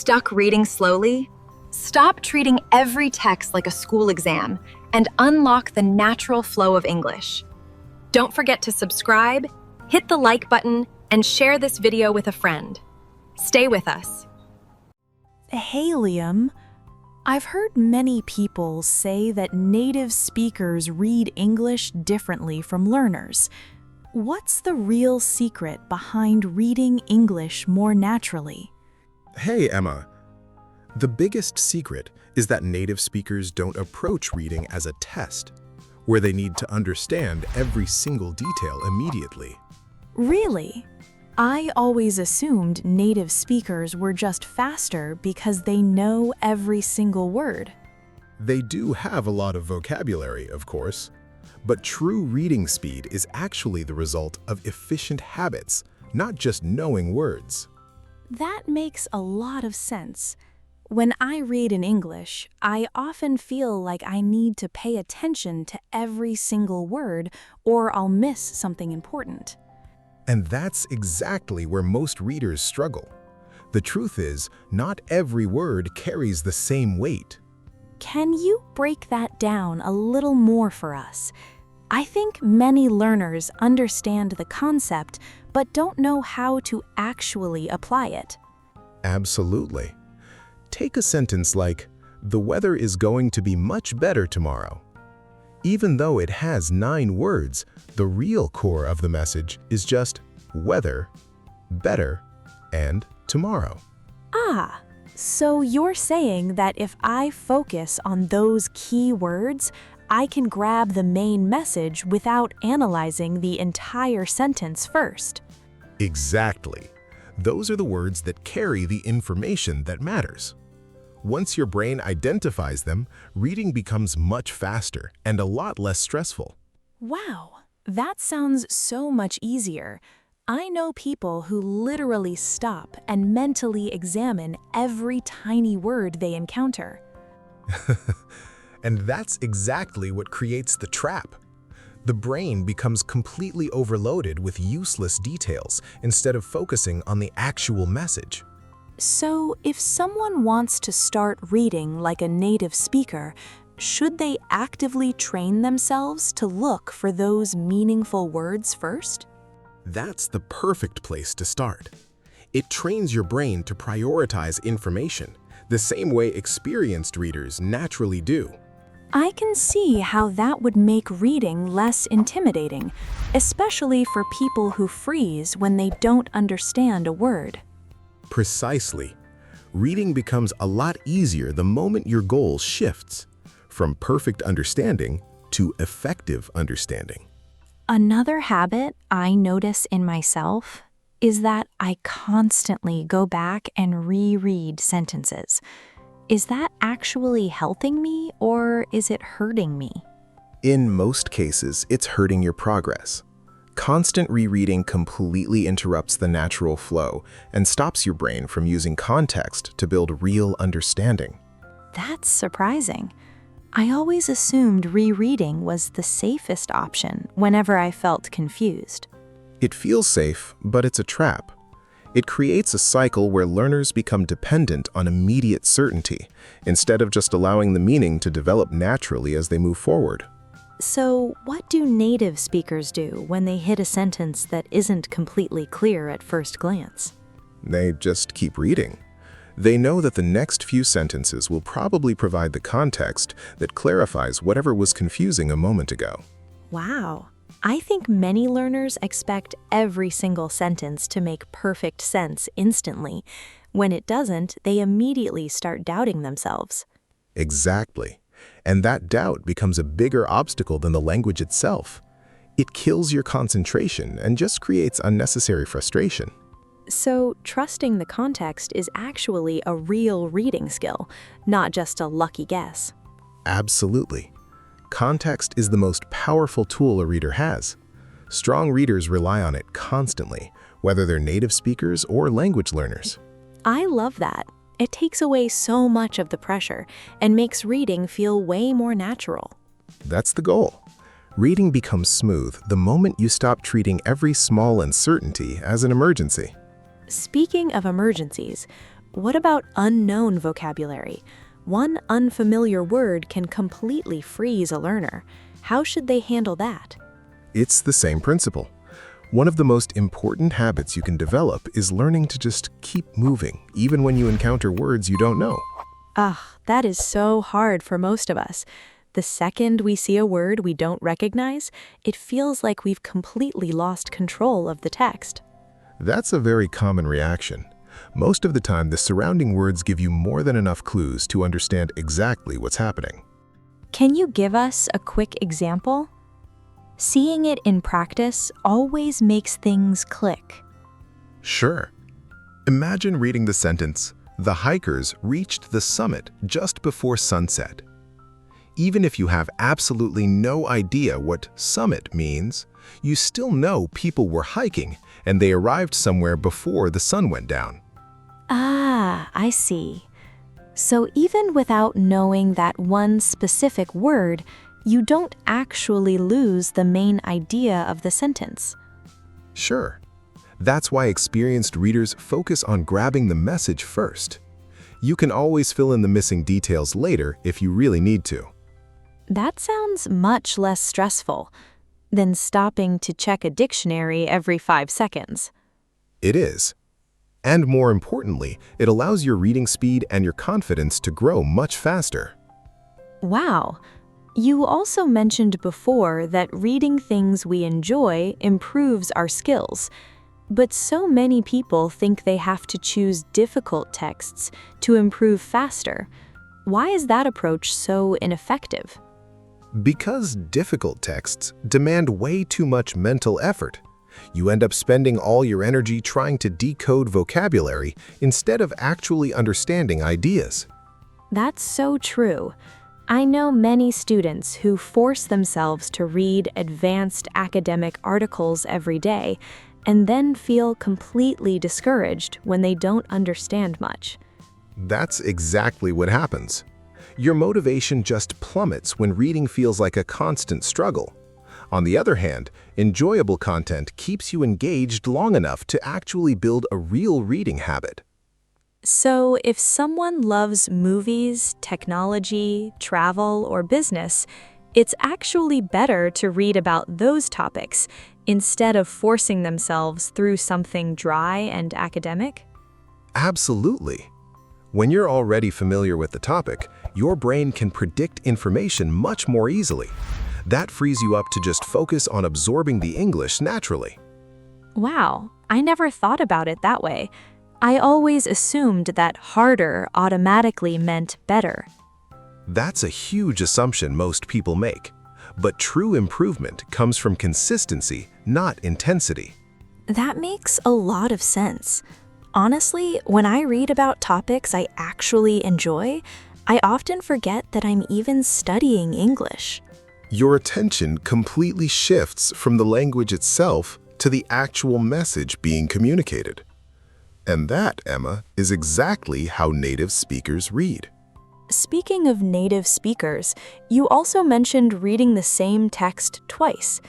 Stuck reading slowly? Stop treating every text like a school exam and unlock the natural flow of English. Don't forget to subscribe, hit the like button, and share this video with a friend. Stay with us. Hey, Liam. I've heard many people say that native speakers read English differently from learners. What's the real secret behind reading English more naturally? Hey, Emma. The biggest secret is that native speakers don't approach reading as a test, where they need to understand every single detail immediately. Really? I always assumed native speakers were just faster because they know every single word. They do have a lot of vocabulary, of course, but true reading speed is actually the result of efficient habits, not just knowing words. That makes a lot of sense. When I read in English, I often feel like I need to pay attention to every single word or I'll miss something important. And that's exactly where most readers struggle. The truth is, not every word carries the same weight. Can you break that down a little more for us? I think many learners understand the concept, but don't know how to actually apply it. Absolutely. Take a sentence like, "The weather is going to be much better tomorrow." Even though it has 9 words, the real core of the message is just weather, better, and tomorrow. Ah, so you're saying that if I focus on those key words, I can grab the main message without analyzing the entire sentence first. Exactly. Those are the words that carry the information that matters. Once your brain identifies them, reading becomes much faster and a lot less stressful. Wow, that sounds so much easier. I know people who literally stop and mentally examine every tiny word they encounter. And that's exactly what creates the trap. The brain becomes completely overloaded with useless details instead of focusing on the actual message. So, if someone wants to start reading like a native speaker, should they actively train themselves to look for those meaningful words first? That's the perfect place to start. It trains your brain to prioritize information, the same way experienced readers naturally do. I can see how that would make reading less intimidating, especially for people who freeze when they don't understand a word. Precisely. Reading becomes a lot easier the moment your goal shifts from perfect understanding to effective understanding. Another habit I notice in myself is that I constantly go back and reread sentences. Is that actually helping me or is it hurting me? In most cases, it's hurting your progress. Constant rereading completely interrupts the natural flow and stops your brain from using context to build real understanding. That's surprising. I always assumed rereading was the safest option whenever I felt confused. It feels safe, but it's a trap. It creates a cycle where learners become dependent on immediate certainty, instead of just allowing the meaning to develop naturally as they move forward. So, what do native speakers do when they hit a sentence that isn't completely clear at first glance? They just keep reading. They know that the next few sentences will probably provide the context that clarifies whatever was confusing a moment ago. Wow. I think many learners expect every single sentence to make perfect sense instantly. When it doesn't, they immediately start doubting themselves. Exactly. And that doubt becomes a bigger obstacle than the language itself. It kills your concentration and just creates unnecessary frustration. So, trusting the context is actually a real reading skill, not just a lucky guess. Absolutely. Context is the most powerful tool a reader has. Strong readers rely on it constantly, whether they're native speakers or language learners. I love that. It takes away so much of the pressure and makes reading feel way more natural. That's the goal. Reading becomes smooth the moment you stop treating every small uncertainty as an emergency. Speaking of emergencies, What about unknown vocabulary? One unfamiliar word can completely freeze a learner. How should they handle that? It's the same principle. One of the most important habits you can develop is learning to just keep moving, even when you encounter words you don't know. That is so hard for most of us. The second we see a word we don't recognize, it feels like we've completely lost control of the text. That's a very common reaction. Most of the time, the surrounding words give you more than enough clues to understand exactly what's happening. Can you give us a quick example? Seeing it in practice always makes things click. Sure. Imagine reading the sentence, "The hikers reached the summit just before sunset." Even if you have absolutely no idea what summit means, you still know people were hiking and they arrived somewhere before the sun went down. I see. So even without knowing that one specific word, you don't actually lose the main idea of the sentence. Sure. That's why experienced readers focus on grabbing the message first. You can always fill in the missing details later if you really need to. That sounds much less stressful than stopping to check a dictionary every 5 seconds. It is. And more importantly, it allows your reading speed and your confidence to grow much faster. Wow. You also mentioned before that reading things we enjoy improves our skills. But so many people think they have to choose difficult texts to improve faster. Why is that approach so ineffective? Because difficult texts demand way too much mental effort. You end up spending all your energy trying to decode vocabulary instead of actually understanding ideas. That's so true. I know many students who force themselves to read advanced academic articles every day and then feel completely discouraged when they don't understand much. That's exactly what happens. Your motivation just plummets when reading feels like a constant struggle. On the other hand, enjoyable content keeps you engaged long enough to actually build a real reading habit. So, if someone loves movies, technology, travel, or business, it's actually better to read about those topics instead of forcing themselves through something dry and academic? Absolutely. When you're already familiar with the topic, your brain can predict information much more easily. That frees you up to just focus on absorbing the English naturally. Wow, I never thought about it that way. I always assumed that harder automatically meant better. That's a huge assumption most people make. But true improvement comes from consistency, not intensity. That makes a lot of sense. Honestly, when I read about topics I actually enjoy, I often forget that I'm even studying English. Your attention completely shifts from the language itself to the actual message being communicated. And that, Emma, is exactly how native speakers read. Speaking of native speakers, you also mentioned reading the same text twice.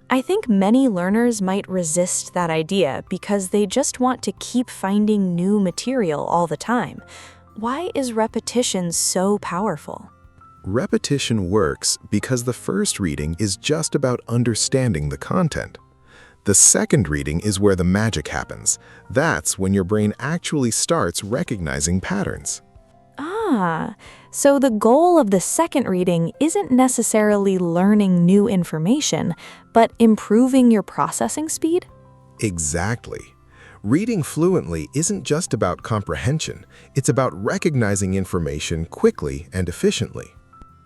I think many learners might resist that idea because they just want to keep finding new material all the time. Why is repetition so powerful? Repetition works because the first reading is just about understanding the content. The second reading is where the magic happens. That's when your brain actually starts recognizing patterns. So the goal of the second reading isn't necessarily learning new information, but improving your processing speed? Exactly. Reading fluently isn't just about comprehension. It's about recognizing information quickly and efficiently.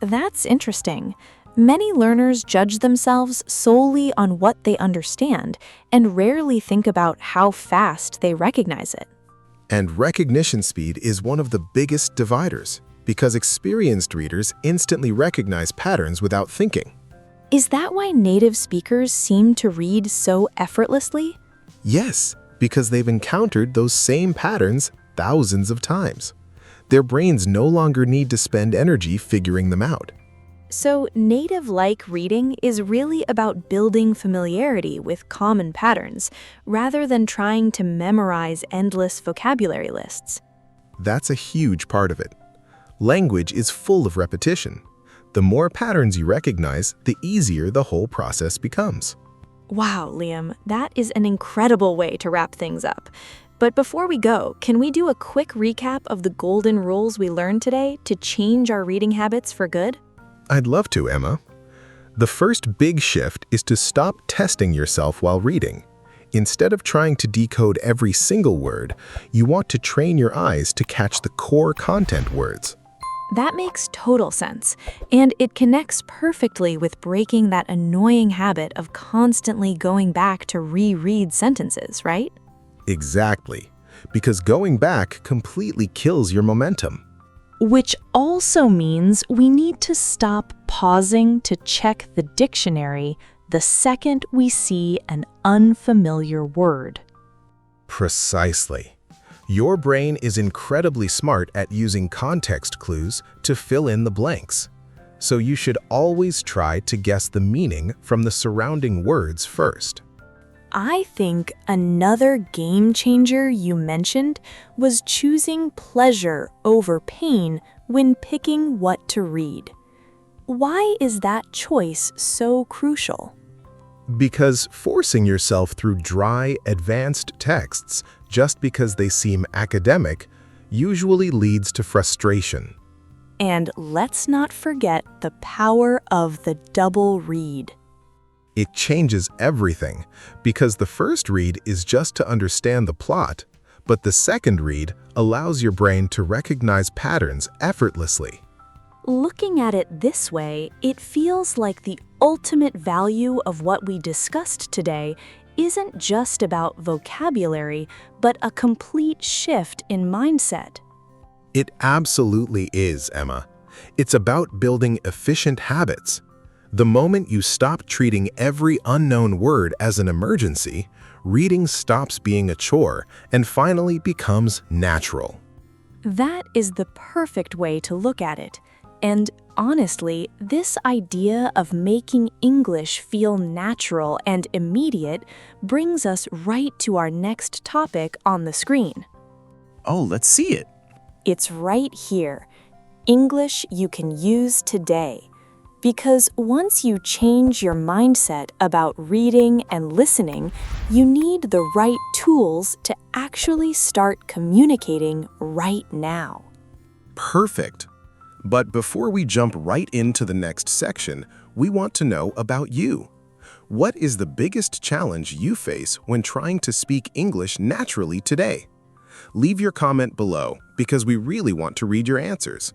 That's interesting. Many learners judge themselves solely on what they understand and rarely think about how fast they recognize it. And recognition speed is one of the biggest dividers, because experienced readers instantly recognize patterns without thinking. Is that why native speakers seem to read so effortlessly? Yes, because they've encountered those same patterns thousands of times. Their brains no longer need to spend energy figuring them out. So native-like reading is really about building familiarity with common patterns, rather than trying to memorize endless vocabulary lists. That's a huge part of it. Language is full of repetition. The more patterns you recognize, the easier the whole process becomes. Wow, Liam, that is an incredible way to wrap things up. But before we go, can we do a quick recap of the golden rules we learned today to change our reading habits for good? I'd love to, Emma. The first big shift is to stop testing yourself while reading. Instead of trying to decode every single word, you want to train your eyes to catch the core content words. That makes total sense, and it connects perfectly with breaking that annoying habit of constantly going back to reread sentences, right? Exactly, because going back completely kills your momentum. Which also means we need to stop pausing to check the dictionary the second we see an unfamiliar word. Precisely. Your brain is incredibly smart at using context clues to fill in the blanks. So you should always try to guess the meaning from the surrounding words first. I think another game changer you mentioned was choosing pleasure over pain when picking what to read. Why is that choice so crucial? Because forcing yourself through dry, advanced texts just because they seem academic usually leads to frustration. And let's not forget the power of the double read. It changes everything, because the first read is just to understand the plot, but the second read allows your brain to recognize patterns effortlessly. Looking at it this way, it feels like the ultimate value of what we discussed today isn't just about vocabulary, but a complete shift in mindset. It absolutely is, Emma. It's about building efficient habits. The moment you stop treating every unknown word as an emergency, reading stops being a chore and finally becomes natural. That is the perfect way to look at it. And honestly, this idea of making English feel natural and immediate brings us right to our next topic on the screen. Oh, let's see it. It's right here. English you can use today. Because once you change your mindset about reading and listening, you need the right tools to actually start communicating right now. Perfect. But before we jump right into the next section, we want to know about you. What is the biggest challenge you face when trying to speak English naturally today? Leave your comment below because we really want to read your answers.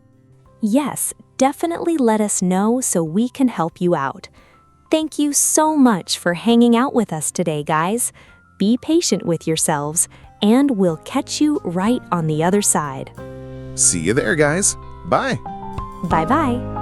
Yes, definitely let us know so we can help you out. Thank you so much for hanging out with us today, guys. Be patient with yourselves, and we'll catch you right on the other side. See you there, guys. Bye. Bye-bye.